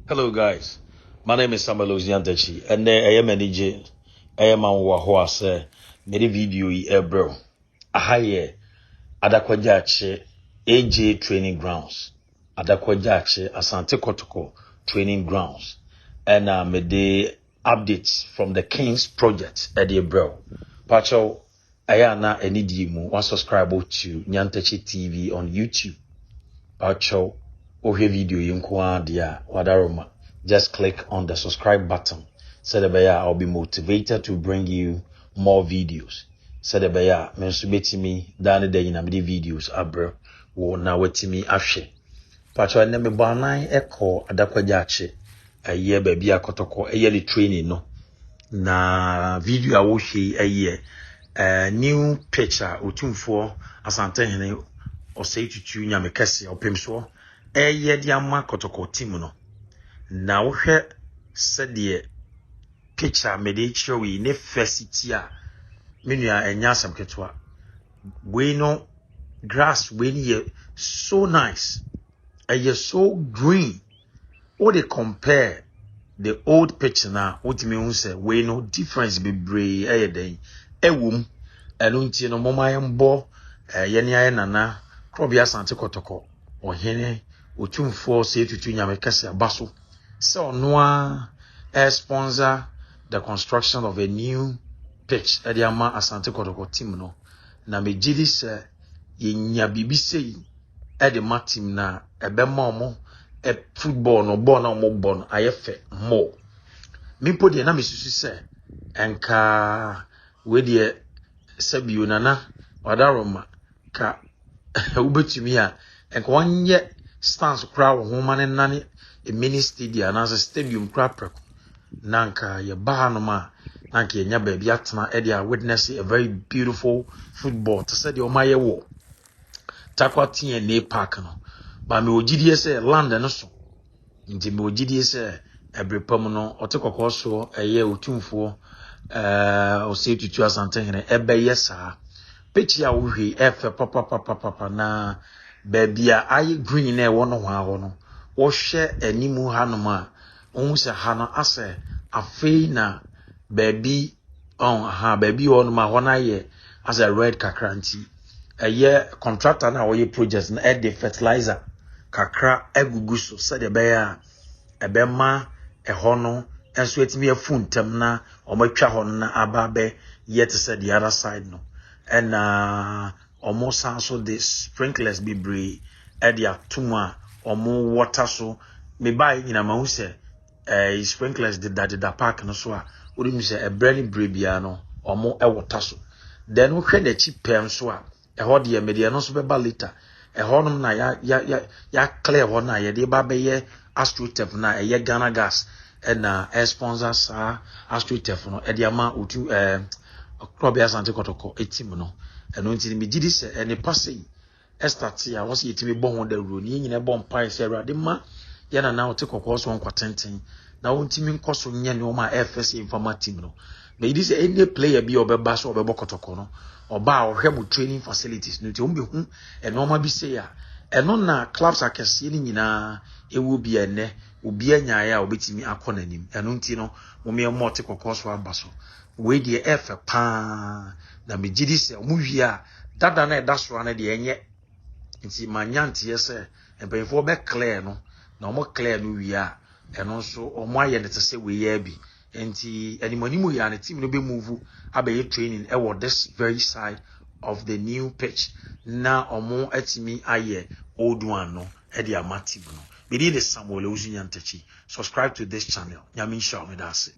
Hello guys, my name is Jachie, and I am manager. I am a say made video bro. Ahaye Adako Jachie AJ training grounds. Adako Jachie Asante Kotoko training grounds. And made the updates from the King's project at the bro. Pacho ayana enidimu one subscribe to Nyantechi TV on YouTube. Pacho video yunkwa dia wadaroma. Just click on the subscribe button. I'll be motivated to bring you more videos. Me dane de yina me videos abro wo na watimi ahwe. Pacho na me banan eko Adako Jachie aye baby akotoko aye the training no. Na video a wo hwe aye new picture otumfo Asante hene osei tutu nyame kese opemso eye dia ma kotoko team no na wo hwe sede picture me dey show we ne fesity a menua enya asem ketwa we no grass we ni so nice eye so green. What they compare the old picture na what me hu say we no difference be brave eye den ewum enu nti no moma yembo ye ne aye nana Prophet Asante Kotoko ohene otumfo se tutu nyame kase abaso so noa sponsor the construction of a new pitch at the ama Asante Kotoko team no na me gidi se ye nya bibi sei at the ma team na ebe ma e football no ball na mo ball ayefe mo mi podi na me susu se enka we de sabiu nana wadaroma ka ubetumi a enka wanye stance kra wo homa ne nane a mini stadium na stadium kra preko nanka ye ba no ma nanka ye nya ba bia atena e dia witness a very beautiful football to say the omaye wo takwati ne park no ba me ogidie se land no so nti me ogidie se ebrepam no otekokko so eye otumfo ose tutu Asante hene ebe yesa pitch ya wo hwe efe papa na babia aye green na e wono ho no wo hwe animu hanom a ohun se hano ase afei na baby baby wono ma ho na ye as a red kakranti eye contractor na wo ye project na e de fertilizer kakra egugu so se de be ya ebe ma ho no enso etimi afuntem na omatwa ho na ababe yet said the other side no and almost also the sprinklers be brave at the atuma omo water so me buy nyina ma hu se sprinklers did that park no so a odi mu se e brand brave bia no omo e water so then we hwe the cheap pen so a e ho de media no so be ba later e ho no na ya clear ho na ye de ba be ye astrotef na ye Ghana gas and sponsors astrotef no e de ama otu Prophet Asante Kotoko team no eno nti me gidi se ene passe start ya wo se yetimi bo ho da ro ni nyina bo mpa se awade ma ya na o te kokko so nkwatenten na wo ntimi nkoso nya ne o ma FS informative no me gidi se any player bi obeba so obebo Kotoko no oba o hwe mu training facilities no ti o be hu eno ma bi se ya eno na clubs akese ni nyina ewu bi ene obi anya ya obetimi akọ nanim eno nti no mo me mo te kokko so abaso we de efe pa na me gidi se mu wi a dada na eda so na de enye nti manyante yese empefo be clear no na omo clear no wi a eno so omo aye ne tese we ya bi nti animanimu ya na team no be move abaye training e wo this very side of the new pitch na omo atimi aye old one no e de amative no be the Samuel Ozu Nyantechi. Subscribe to this channel. Nyame inshallah me that's it.